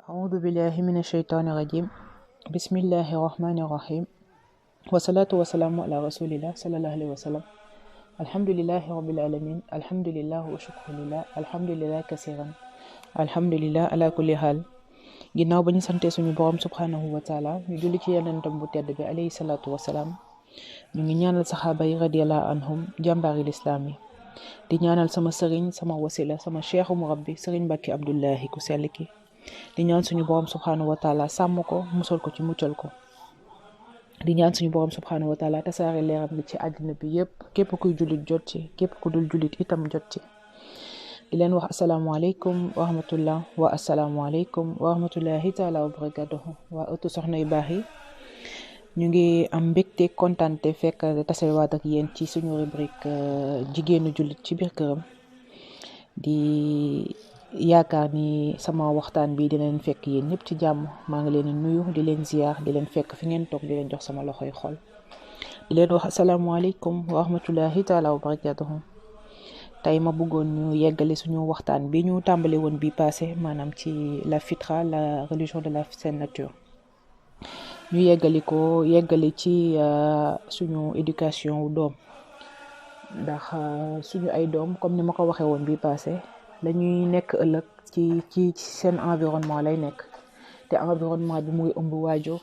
أعوذ بالله من الشيطان الرجيم بسم الله الرحمن الرحيم والصلاة والسلام على رسول الله صلى الله عليه وسلم الحمد لله رب العالمين الحمد لله وشكر لله الحمد لله كثيرا الحمد لله على كل حال ginnaaw ba ñu sante suñu borom subhanahu wa taala ñu julli ci yonentam bu tedd bi alayhi salaatu wasalaam ñu ngi ñaanal saxaaba yi radiyallahu anhum jàmbaari lislaam yi di ñaanal sama sëriñ sama wasila sama cheikhu murabbi sëriñ Mbàkke Abdullahi ku sell ki di ñaan suñu borom subhanahu wa taala sàmm ko musal ko ci muccal ko di ñaan suñu borom subhanahu wa taala tasaare leeram bi ci àddina bi yépp képp kuy jullit jot ci képp ku dul jullit itam jot ci di leen wax asalaamaaleykum wa rahmatullah wa asalaamaaleykum wa rahmatullahi taala wa barakatuhu waa ëttu soxna yu baax yi ñu ngi am mbégte kontante fekk tasewaat ak yéen ci suñu rubrique jigéenu jullit ci biir këram di yaakaar ni sama waxtaan bi dina leen fekk yéen ñëpp ci jàmm maa ngi leen di nuyu di leen ziar di leen fekk fi ngeen toog di leen jox sama loxoy xol di leen wax asalaamaaleykum wa rahmatullahi taala wa barakatuhu tey ma bëggoon ñu yeggale suñu waxtaan bi ñu tàmbali woon bi passé maanaam ci la fitra la religion de la saine nature ñu yeggali ci suñu éducation wu doom ndax suñu ay doom comme ni ma ko waxee woon bi passé lañuy nekk ëllëg ci seen environnement lay nekk te environnement bi mu ngi ëmb waajur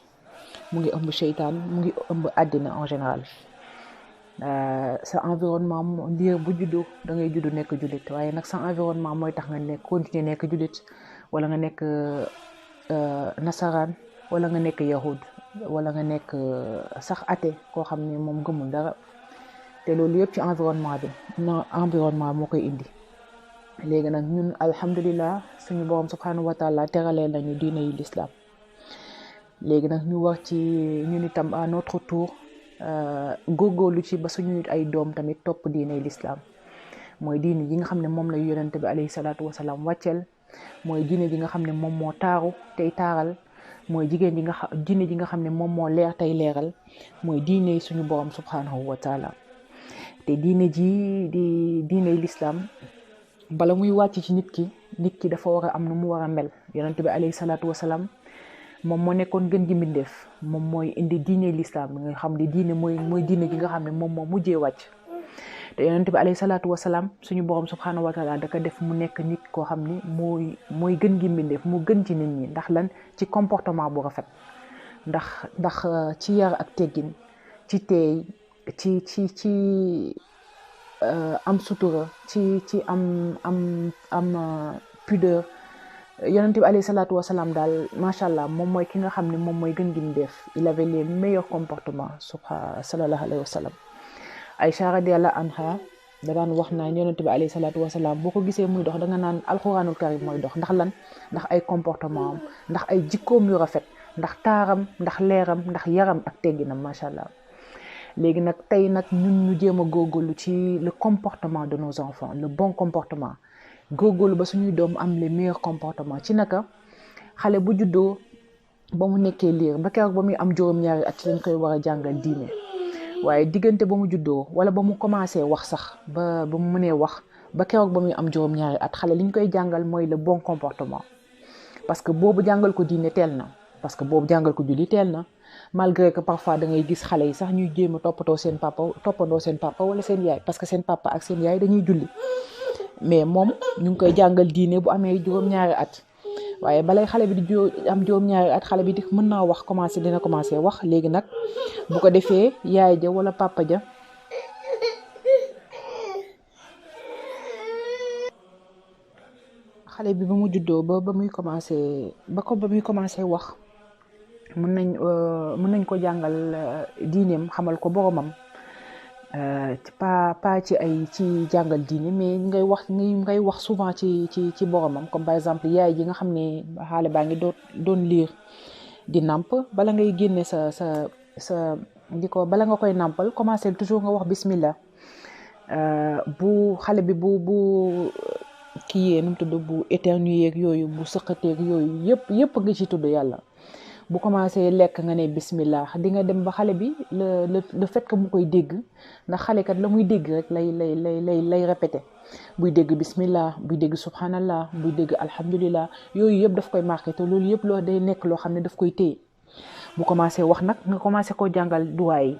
mu ngi ëmb seytaan mu ngi ëmb àddina en général sa environnement liir bu juddu da ngay juddu nekk jullit waaye nag sa environnement mooy tax nga continuer nekk jullit wala nga nekk nasaraan wala nga nekk yahud wala nga nekk sax athée koo xam ne moom gëmul dara te loolu yëpp ci environnement moo koy indi. léegi nag ñun alhamdulillah suñu borom subhanahu wa taala teralee nañu diine yi l'islam léegi nag ñu war ci ñun itam à notre tour góorgóorlu ci ba suñu ay doom tamit topp diine yi l'islam mooy diine ji nga xam ne moom la yonent bi alayhi salaatu wasalaam wàcceel mooy diine ji nga xam ne moom moo taaru tey taaral mooy diine ji nga xam ne moom moo leer tey leeral mooy diine suñu borom subhanahu wa taala te diine ji di diine yi l'islam bala muy wàcc ci nit ki dafa war a am nu mu war a mel yonent bi alayhi salaatu wasalaam moom moo nekkoon gën gi mbindeef moom mooy indi diine l'islam nga xam ne diine mooy diine gi nga xam ne moom moo mujjee wàcc te yonent bi alayhi salaatu wasalaam suñu borom subhanahu wa taala da ko def mu nekk nit koo xam ni mooy gën gi mbindeef mu gën ci nit ñi ndax lan ci comportement bu rafet ndax ci yar ak teggin ci teey ci am sutura ci am pudeur yonent bi alayhi salaatu wasalaam daal macha allah moom mooy ki nga xam ne moom mooy gën gi mu def il avait les meilleurs comportements sallallahu alayhi wa sallam Aïcha radiyallahu anha da daan wax naan yonent bi alayhi salaatu wasalaam boo ko gisee muy dox da nga naan alxuraanul karim mooy dox ndax lan ndax ay comportement am ndax ay jikkoom yu rafet ndax taaram ndax leeram ndax yaram ak tegginam macha allah. léegi nag tey nag ñun ñu jéem a góorgóorlu ci le comportement de nos enfants le bon comportement góorgóorlu ba suñuy doom am les meilleurs comportements ci naka xale bu juddoo ba mu nekkee liir ba keroog ba muy am juróom-ñaari at lañ koy war a jàngal diine waaye diggante ba mu juddoo wala ba mu commencé wax sax ba mu mënee wax ba keroog ba muy am juróom-ñaari at xale liñ koy jàngal mooy le bon comportement parce que boobu jàngal ko diine teel na parce que boobu jàngal ko julli teel na malgré que parfois da ngay gis xale yi sax ñuy jéem a toppandoo seen papa wala seen yaay parce que seen papa ak seen yaay dañuy julli mais moom ñu ngi koy jàngal diine bu amee juróom-ñaari at waaye balay xale bi di am juróom-ñaari at xale bi mën naa wax dina commencé wax léegi nag bu ko defee yaay ja wala papa ja xale bi ba mu juddoo ba muy commencé wax mën nañ ko jàngal diineem xamal ko boromam pas ci ay ci jàngal diine mais ngay wax souvent ci boromam. Comme par exemple yaay ji nga xam ne xaale baa ngi doon liir di nàmp, bala ngay génne sa bala nga koy nàmpal commencer toujours nga wax bismillah. Bu xale bi bu kii nu mu tudd, bu éternuer yooyu, bu sëqateeg yooyu yëpp nga ci tudd yàlla. bu commencé lekk nga ne bismillah, di nga dem ba xale bi le fait que mu koy dégg, ndax xale kat la muy dégg rek lay répété. buy dégg bismillah, buy dégg subhanallah, buy dégg alhamdulillah, yooyu yëpp daf koy marqué te loolu yëpp loo day nekk loo xam ne daf koy téye. bu commencé wax nag nga commencé koo jàngal duwaay yi.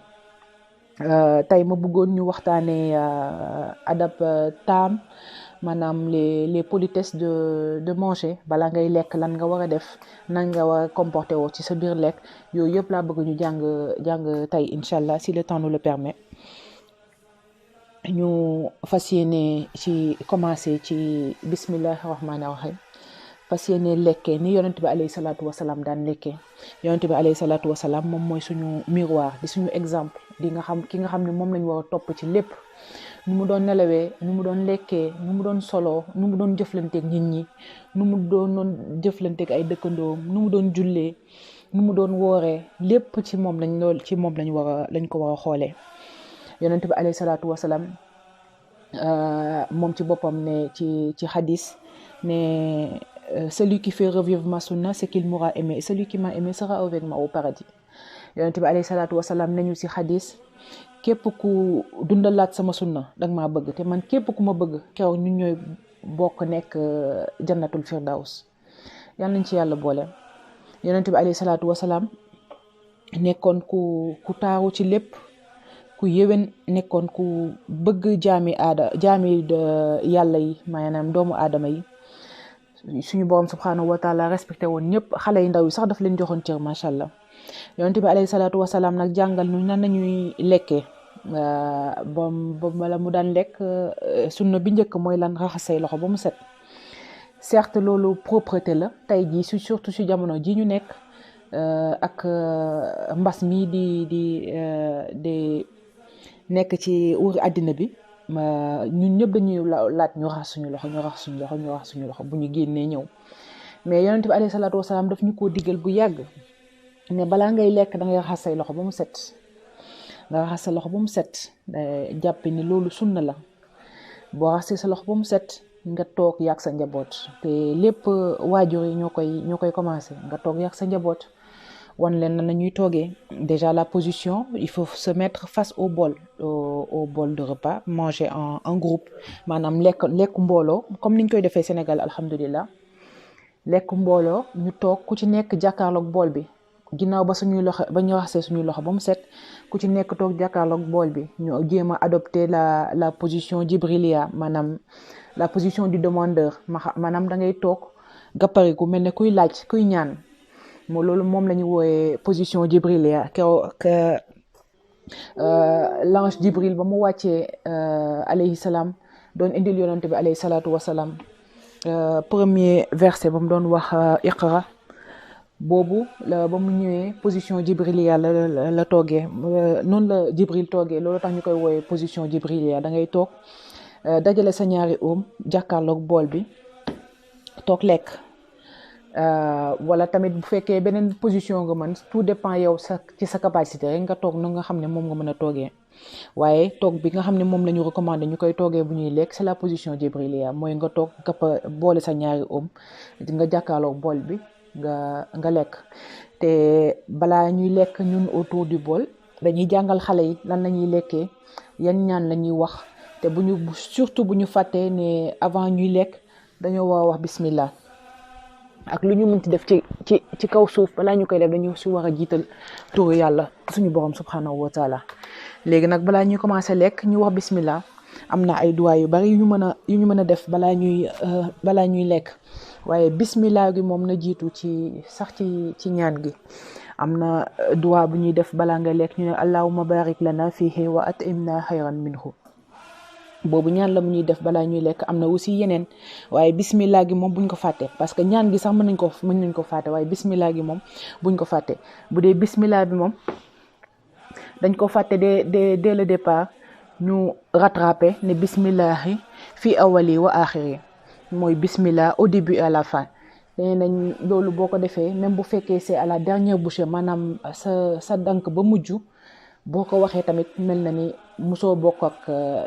tey ma bëggoon ñu waxtaanee adab taam, maanaam les politesses de manger. balaa ngay lekk lan nga war a def, nan nga war a comporter woo ci sa biir lekk, yooyu yëpp laa bëgg ñu jàng tey incha allah si le temps nous le permet. ñu fas yéene ci commencer ci bismillahi rahmaani rahim, fas yéene lekkee ni yonent bi alayhi salaatu wasalaam daan lekkee. yonent bi alayhi salaatu wasalaam moom mooy suñu miroir, di suñu exemple, ki nga xam ne moom lañ war a topp ci lépp. nu mu doon nelawee, nu mu doon lekkee, nu mu doon soloo, nu mu doon jëflanteeg nit ñi, nu mu doon jëflanteeg ay dëkkandoom, nu mu doon jullee, nu mu doon wooree, lépp ci moom lañ ko war a xoolee. yonent bi alayhi salaatu wasalaam moom ci boppam ne ci hadis ne celui qui fait revivre ma sunna c'est qu'il m'aura aimé et celui qui m'a aimé sera avec moi au paradis. yonent bi alayhi salaatu wasalaam nañu ci hadis, képp ku dundalaat sama sunna danga maa bëgg, te man képp ku ma bëgg keroog ñun ñooy bokk nekk jannatul firdaws. yal nañ ci yàlla boole. yonent bi alayhi salaatu wasalaam nekkoon ku taaru ci lépp, ku yéwén, nekkoon ku bëgg jaami yàlla yi, maanaam doomu aadama yi. suñu borom subhanahu wa taala respecté woon ñëpp, xale yu ndaw yi sax daf leen joxoon cër, macha allah. yonent bi alayhi salaatu wasalaam nag jàngal ñu nan nañuy lekkee. bala mu daan lekk, sunna bi njëkk mooy lan, raxas say loxo ba mu set. certes loolu propreté la, tey jii surtout si jamono ji ñu nekk ak mbas mi di nekk ci wuri àddina bi, ñun ñëpp dañuy laaj ñu raxas suñu loxo bu ñu génnee ñëw. mais yonent bi alayhi salaatu wasalaam daf ñu koo digal bu yàgg ne balaa ngay lekk da ngay raxas say loxo ba mu set. nga raxas sa loxo ba mu set, jàpp ni loolu sunna la. boo raxasee sa loxo ba mu set nga toog yàgg sa njaboot, te lépp waajur yi ñoo koy commencé. nga toog yàgg sa njaboot, wan leen na ñuy toogee. déjà la position, il faut se mettre face au bol de repas, manger en groupe, maanaam lekk mbooloo comme niñ koy defee Sénégal alhamdulillah. lekk mbooloo ñu toog ku ci nekk jàkkaarloog bool bi, ginnaaw ba ñu raxasee suñuy loxo ba mu set, ku ci nekk toog jàkkaarloog bool bi. ñu jéem a adopter la position jibrilia, maanaam la position du demandeur, maanaam da ngay toog gappariku mel ne kuy laaj, kuy ñaan. loolu moom la ñu wooyee position jibrilia. l'ange Jibril ba mu wàccee alayhi salaam doon indil yonent bi alayhi salaatu wasalaam premier verset ba mu doon wax iqra, boobu ba mu ñëwee position jibrilia la toogee. noonu la Jibril toogee, loolu tax ñu koy wooyee position jibrilia. da ngay toog dajale sa ñaari oom jàkkaarloog bool bi, toog lekk. wala tamit bu fekkee beneen position nga mën, tout dépend yow ci sa capacité rek nga toog na nga xam ne moom nga mën a toogee. waaye toog bi nga xam ne moom la ñu recommandé ñu koy toogee bu ñuy lekk, c'est la position jibrilia, mooy nga toog boole sa ñaari oom, nga jàkkaarloog bool bi nga lekk. te balaa ñuy lekk ñun autour du bol dañuy jàngal xale yi lan la ñuy lekkee, yan ñaan la ñuy wax. te surtout bu ñu fàttee ne avant ñuy lekk dañoo war a wax bismillah. ak lu ñu mënti def ci kaw suuf, balaa ñu koy def dañu si war a jiital turu yàlla suñu borom subhanahu wa taala. léegi nag balaa ñuy commencer lekk ñu wax bismillah. am na ay duwaay yu bari yu ñu mën a def balaa ñuy lekk, waaye bismillah gi moom na jiitu ci ñaan gi. am na duwaa bu ñuy def balaa nga lekk, ñu ne allahumma barik lana fihi wa at'imna xayran minhu. boobu ñaan la mu ñuy def balaa ñuy lekk. am na aussi yeneen, waaye bismillah gi moom buñ ko fàtte, parce que ñaan gi sax mën nañ ko fàtte, waaye bismillah gi moom buñ ko fàtte. bu dee bismillah bi moom dañ ko fàtte dès le départ, ñu rattrapé ne bismillahi fi awali wa axiri mooy bismillah au début et à la fin. nee nañ loolu boo ko defee même bu fekkee c'est à la dernière bouchée maanaam sa dank ba mujj boo ko waxee tamit mel na ni musoo bokk ak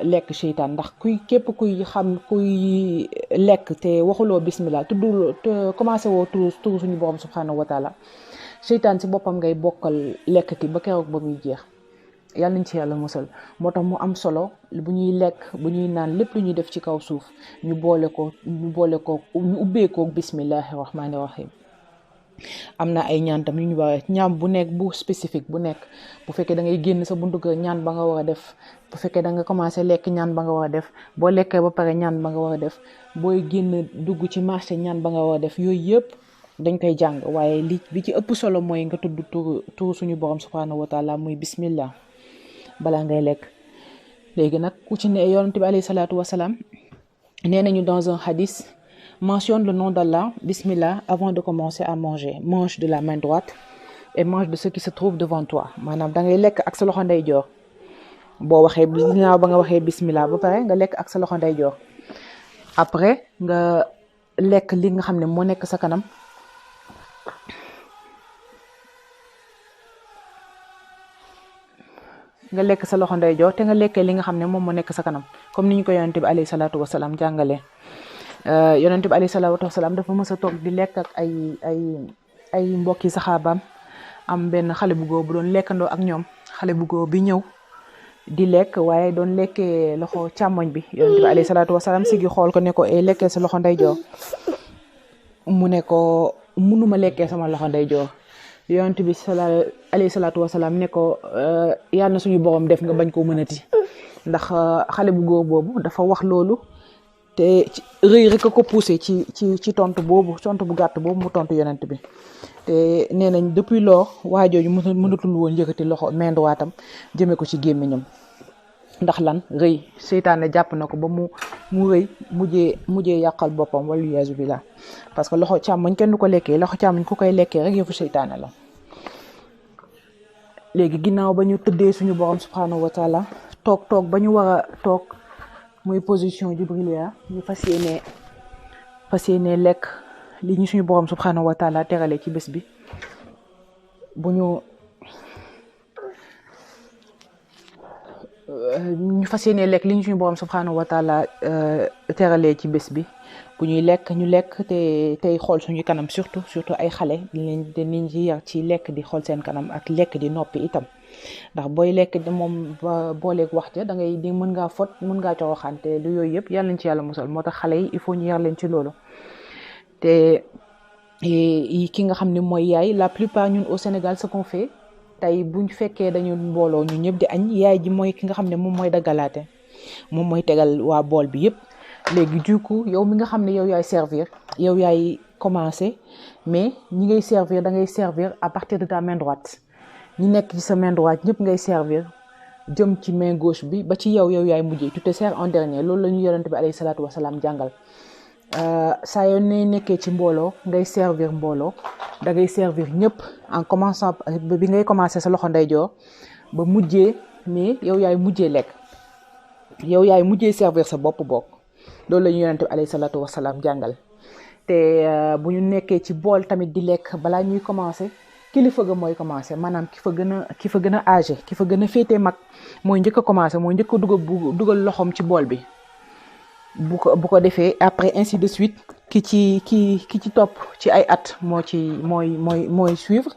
lekk seytaan ndax képp kuy lekk te waxuloo bismillah tuddul te commencé woo tur suñu borom subhanahu wa taala seytaan si boppam ngay bokkal lekk ki ba keroog ba muy jeex. yàlla nañ ci yàlla musal moo tax mu am solo bu ñuy lekk bu ñuy naan lépp lu ñuy def ci kaw suuf ñu boole ko ñu ubbeekoo bismillahi rahmaani rahim. am na ay ñaan tam yu ñu waxee ñaan bu nekk bu spécifique bu nekk bu fekkee da ngay génn sa buntu kër ñaan ba nga war a def bu fekkee da nga commencé lekk ñaan ba nga war a def boo lekkee ba pare ñaan ba nga war a def booy génn dugg ci marché ñaan ba nga war a def yooyu yëpp dañ koy jàng waaye bi ci ëpp solo mooy nga tudd turu suñu borom subhanahu wa taala muy bismillah balaa ngay lekk. léegi nag ku ci ne yonent bi alayhi salaatu wasalaam nee nañu dans un hadith mentionne le nom d'Allah bismillah avant de commencer à manger. Mange de la main droite et mange de ce qui se trouve devant toi maanaam da ngay lekk ak sa loxo ndeyjoor boo waxee ginnaaw ba nga waxee bismillah ba pare nga lekk ak sa loxo ndeyjoor après nga lekk li nga xam ne moo nekk sa kanam nga lekk sa loxo ndeyjoor te nga lekkee li nga xam ne moom moo nekk sa kanam comme ni ñu ko yonent bi alayhi salaatu wasalaam jàngalee. yonent bi alayhi salaatu wasalaam dafa mës a toog di lekk ak ay mbokki saxaabaam am benn xale bu góor bu doon lekkandoo ak ñoom xale bu góor bi ñëw di lekk waaye doon lekkee loxo càmmoñ bi yonent bi alayhi salaatu wasalaam sigi xool ko ne ko lekkee sa loxo ndeyjoor mu ne ko munuma lekkee sama loxo ndeyjoor yonent bi alayhi salaatu wasalaam ne ko yàlla na suñu borom def nga bañ koo mënati ndax xale bu góor boobu dafa wax loolu te rëy rek a ko poussé ci tontu bu gàtt boobu mu tontu yonent bi te nee nañ depuis lors waa jooju mënatul woon yëkkati loxo main droitam jëmee ko ci gémmiñam ndax lan rëy seytaane jàpp na ko ba mu rëy mujjee yàqal boppam wala yaasu billah parce que loxo càmmoñ kenn du ko lekkee loxo càmmoñ ku koy lekkee rek yëfu seytaane la. léegi ginnaaw ba ñu tëddee suñu borom subhanahu wa taala toog ba ñu war a toog muy position jibrilia ñu fas yéene lekk li ñu suñu borom subhanahu wa taala terale ci bés bi bu ñu fas yéene lekk li ñu suñu borom subhanahu wa taala teralee ci bés bi bu ñuy lekk ñu lekk te tey xool suñu kanam surtout ay xale niñ ci yar ci lekk di xool seen kanam ak lekk di noppi itam ndax booy lekk di moom booleeg wax ja da ngay di mën ngaa fot mën ngaa coroxaan te lu yooyu yëpp yàlla nañ ci yàlla musal moo tax xale yi il faut ñu yar leen ci loolu. te ki nga xam ne mooy yaay la plupart ñun au Sénégal ce qu'on fait tey buñ fekkee dañu mbooloo ñu ñëpp di añ yaay ji mooy ki nga xam ne moom mooy daggalaate moom mooy tegal waa bool bi yëpp. léegi du coup yow mi nga xam ne yow yaay servir yow yaay commencer mais ñi ngay servir da ngay servir à partir de ta main droite ñi nekk ci sa main droite ñëpp ngay servir jëm ci main gauche bi ba ci yow yaay mujjee tu te sers en dernier loolu la ñu yonent bi alayhi salaatu wasalaam jàngal. saa yoo nekkee ci mbooloo ngay servir mbooloo da ngay servir ñëpp en commençant bi ngay commencer sa loxo ndeyjoor ba mujjee mais yow yaay mujjee lekk yow yaay mujjee servir sa bopp bokk. loolu la ñu yonent bi alayhi salaatu wasalaam jàngal te bu ñu nekkee ci bool tamit di lekk balaa ñuy commencer kilifa ga mooy commencer maanaam ki fa gën a âgé ki fa gën a féetee mag mooy njëkk a commencer mooy njëkk a dugal loxoom ci bool bi bu ko defee après ainsi de suite ki ci topp ci ay at mooy suivre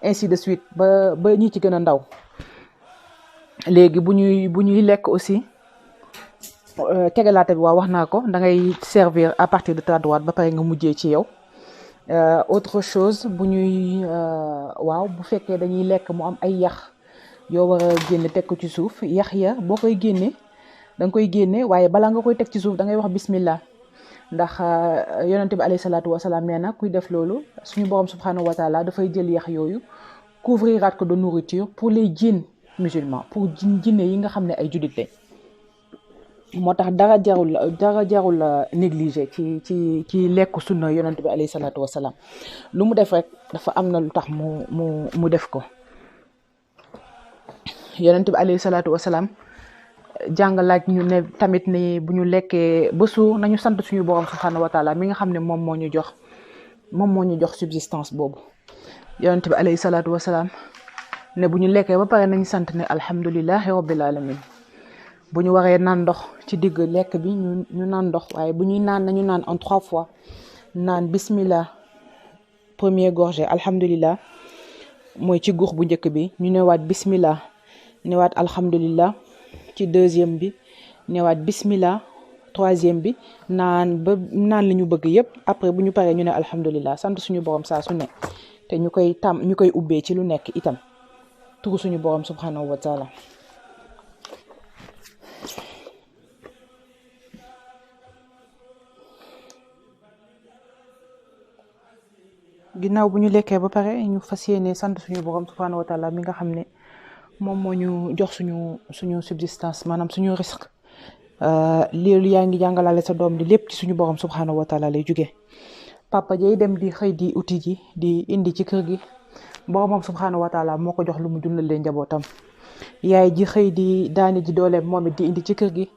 ainsi de suite ba ñi ci gën a ndaw. léegi bu ñuy lekk aussi tegalaate bi wax naa ko da ngay servir à partir de ta droite ba pare nga mujjee ci yow. Autre chose bu fekkee dañuy lekk mu am ay yax yoo war a génne teg ko ci suuf yax ya boo koy génne da nga koy génne waaye balaa nga koy teg ci suuf da ngay wax bismillah ndax yonent bi alayhi salaatu wasalaam nee na kuy def loolu suñu borom subhanahu wa taala dafay jël yax yooyu couvriraat ko de nourriture pour les djinns musulmans pour jinne yi nga xam ne ay jullit lañ. moo tax dara jarul négligé ci lekku sunna yonent bi alayhi salaatu wasalaam lu mu def rek dafa am na lu tax mu def ko. yonent bi alayhi salaatu wasalaam jàngalaat ñu ne tamit ni bu ñu lekkee ba suur nañu sant suñu borom subhanahu wa taala mi nga xam ne moom moo ñu jox subsistance boobu. yonent bi alayhi salaatu wasalaam ne bu ñu lekkee ba pare nañ sant ne alhamdulillahi rabbil alamin bu ñu waree naan ndox ci digg lekk bi ñu naan ndox waaye bu ñuy naan nañu naan en 3 fois naan bismillah première gorgée alhamdulillah mooy ci guux bu njëkk bi ñu newaat bismillah newaat alhamdulillah ci deuxième bi newaat bismillah troisième bi naan li ñu bëgg yépp après bu ñu paree ñu ne alhamdulillah sant suñu borom saa su ne te ñu koy ubbee ci lu nekk itam turu suñu borom subhanahu wa taala. ginnaaw bu ñu lekkee ba pare ñu fas yéene sant suñu borom subhanahu wa taala mi nga xam ne moom moo ñu jox suñu subsistance maanaam suñu risque loolu yaa ngi jàngalaale sa doom di lépp ci suñu borom subhanahu wa taala lay jugee. papa jay dem di xëy di uti ji di indi ci kër gi boromam subhanahu wa taala moo ko jox lu mu dundalee njabootam. yaay ji xëy di daani ji dooleem moom it di indi ci kër gi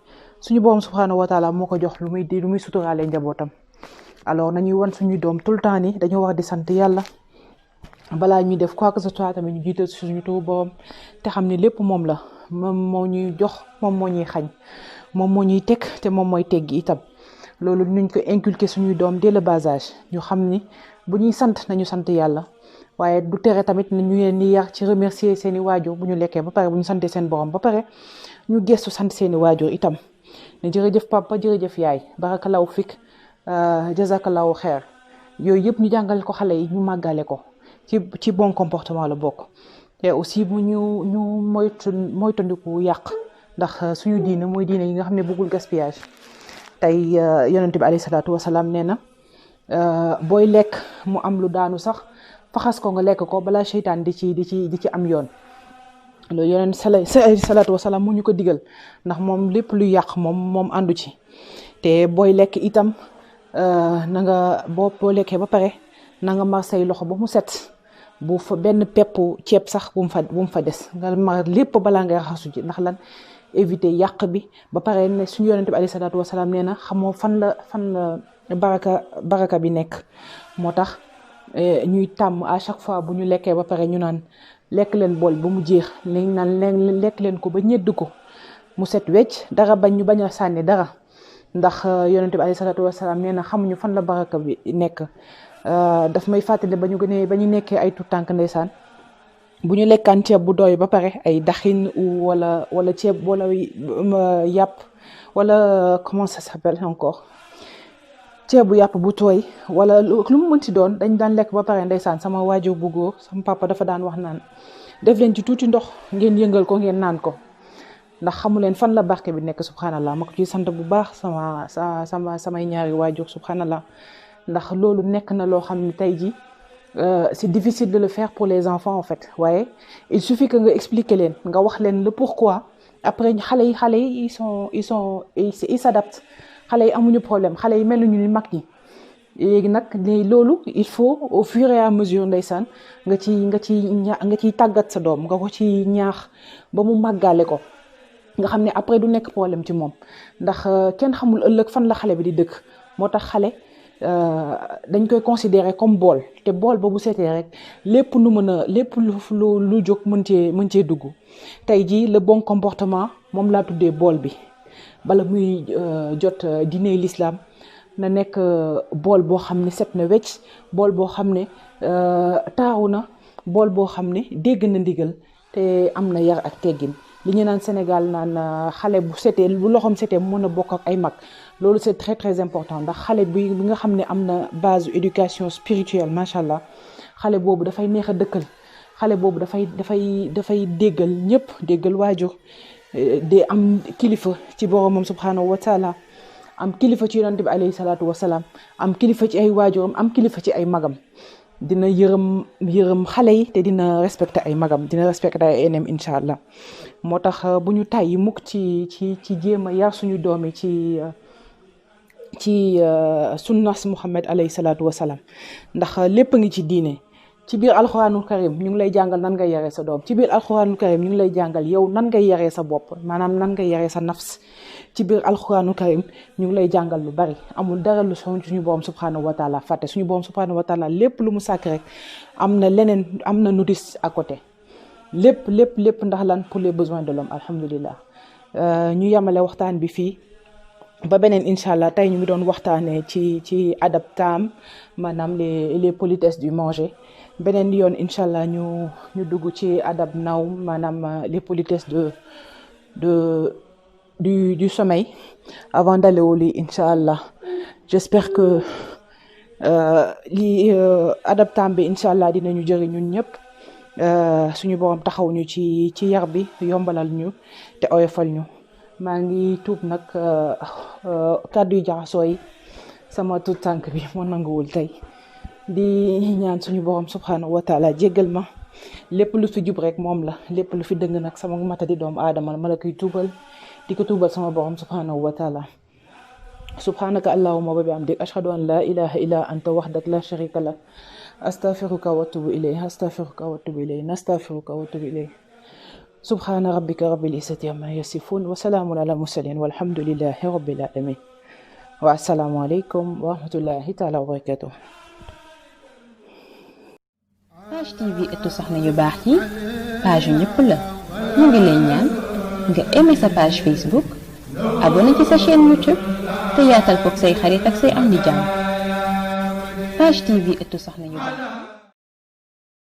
suñu borom subhanahu wa taala moo ko jox lu muy suturaalee njabootam. alors nañuy wan suñu doom tout le temps ni dañoo war di sant yàlla balaa ñuy def quoi que ce soit tamit ñu jiital suñu turu borom te xam ne lépp moom la moom moo ñuy jox moom moo ñuy xañ moom moo ñuy teg te moom mooy teggi itam. loolu nuñ ko inculquer suñuy doom dès le bas âge ñu xam ni bu ñuy sant nañu sant yàlla waaye du tere tamit ñu leen di yar ci remercier seeni waajur bu ñu lekkee ba pare bu ñu santee seen borom ba pare ñu gestu sant seeni waajur itam ne jërëjëf papa jërëjëf yaay barakallahu fik jazakallahu xeer yooyu yëpp ñu jàngal ko xale yi ñu màggale ko ci bon comportement la bokk. te aussi bu ñu moytandiku yàq ndax suñu diine mooy diine yi nga xam ne bëggul gaspillage. tey yonent bi alayhi salaatu wasalaam nee na booy lekk mu am lu daanu sax faxas ko nga lekk ko balaa seytaan di ci am yoon. loolu yonent salaatu wasalaam mu ñu ko digal ndax moom lépp lu yàq moom àndu ci. te booy lekk itam na nga boo lekkee ba pare na nga mar say loxo ba mu set bu fa benn peppu ceeb sax bu mu fa des nga mar lépp balaa ngay raxasu ji ndax lan éviter yàq bi ba pare ne suñu yonent bi alayhi salaatu wasalaam nee na xamoo fan la baraka bi nekk. moo tax ñuy tàmm à chaque fois bu ñu lekkee ba pare ñu naan lekk leen bool ba mu jeex nañ naan lekk leen ko ba ñedd ko mu set wecc dara ñu bañ a sànni dara. ndax yonent bi alayhi salaatu wasalaam nee na xamuñu fan la baraka bi nekk. daf may fàttali ba ñu nekkee ay tout tànk ndeysaan bu ñu lekkaan ceeb bu doy ba pare ay daxin wala ceeb wala yàpp wala comment ça s'appelle encore ceeb bu yàpp bu tooy wala lu mu mënti doon dañ daan lekk ba pare ndeysaan sama waajur bu góor sama papa dafa daan wax naan def leen ci tuuti ndox ngeen yëngal ko ngeen naan ko ndax xamu leen fan la barke bi nekk subhanallah ma ko ciy sant bu baax samay ñaari waajur subhanallah ndax loolu nekk na loo xam ne tey jii c'est difficile de le faire pour les enfants en fait waaye il suffit que nga expliquer leen nga wax leen le pourquoi après xale yi ils s'adaptent xale yi amuñu problème xale yi mel ni mag ñi léegi nag loolu il faut au fur et à mesure ndeysaan nga ciy tàggat sa doom nga ko ci ñaax ba mu màggaale ko nga xam ne après du nekk problème ci moom ndax kenn xamul ëllëg fan la xale bi di dëkk moo tax xale dañ koy considérer comme bool te bool boobu seetee rek lépp lu jóg mën cee dugg tey jii le bon comportement moom laa tuddee bool bi bala muy jot diine l'islam na nekk bool boo xam ne set na wecc bool boo xam ne taaru na bool boo xam ne dégg na ndigal te am na yar ak teggin li ñu naan Sénégal naan xale bu loxoom setee mu mën a bokk ak ay mag loolu c'est très très important ndax xale bi nga xam ne am na base éducation spirituelle macha allah xale boobu dafay neex a dëkkal xale boobu dafay déggal ñëpp déggal waajur de am kilifa ci boromam subhanahu wa taala am kilifa ci yonent bi alayhi salaatu wasalaam am kilifa ci ay waajuram am kilifa ci ay magam dina yërëm xale yi te dina respecter ay magam dina respecter ay enneem incha allah moo tax bu ñu tàyyi mukk ci jéem a yar suñu doom yi ci sunnas Muhammad alayhi salaatu wasalaam ndax lépp ngi ci diine ci biir alxuraanul karim ñu ngi lay jàngal nan ngay yaree sa doom ci biir alxuraanul karim ñu ngi lay jàngal yow nan ngay yaree sa bopp maanaam nan ngay yaree sa nafs ci biir alxuraanul karim ñu ngi lay jàngal lu bari amul dara lu suñu borom subhanahu wa taala fàtte suñu borom subhanahu wa taala lépp lu mu sàkk rek am na leneen am na notice à côté lépp ndax lan pour les besoins de l'homme alhamdulillah ñu yemale waxtaan bi fii ba beneen incha allah tey ñu ngi doon waxtaanee ci adab taam maanaam les politesses du manger beneen yoon incha allah ñu dugg ci adab nawm maanaam les politesses du sommeil avant d'aller au lit incha allah j'espère que lii adab taam bi incha allah dinañu jëriñ ñun ñëpp suñu borom taxaw ñu ci yar bi yombalal ñu te oyofal ñu. maa ngi tuub nag kàddu yu jaxasoo yi sama tuut tànk bi moo nanguwul tey di ñaan suñu borom subhanahu wa taala jéggal ma lépp lu fi jub rek moom la lépp lu fi dëng nag sama matadi doomu aadama ma la koy tuubal di ko tuubal sama borom subhanahu wa taala subhanaka allahumma wa bihamdik ashhadu an la ilaha illa anta wahdak la sharika lak astaghfiruka wa atubu ilayk nastaghfiruka wa atubu ilayk subhana rabbika rabbil izzati amma yasifun wa salamun ala mursalin walhamdulillahi rabbil alamin wa assalamu alaykum wa rahmatullahi ta'ala wa barakatuh. Page TV ëttu soxna yu baax yi page yu ñëpp la ñu ngi lay ñaan nga aimer sa page Facebook abonné ci sa chaîne YouTube te yaatal koog say xarit ak say am di jàmm Page TV ëttu soxna yu baax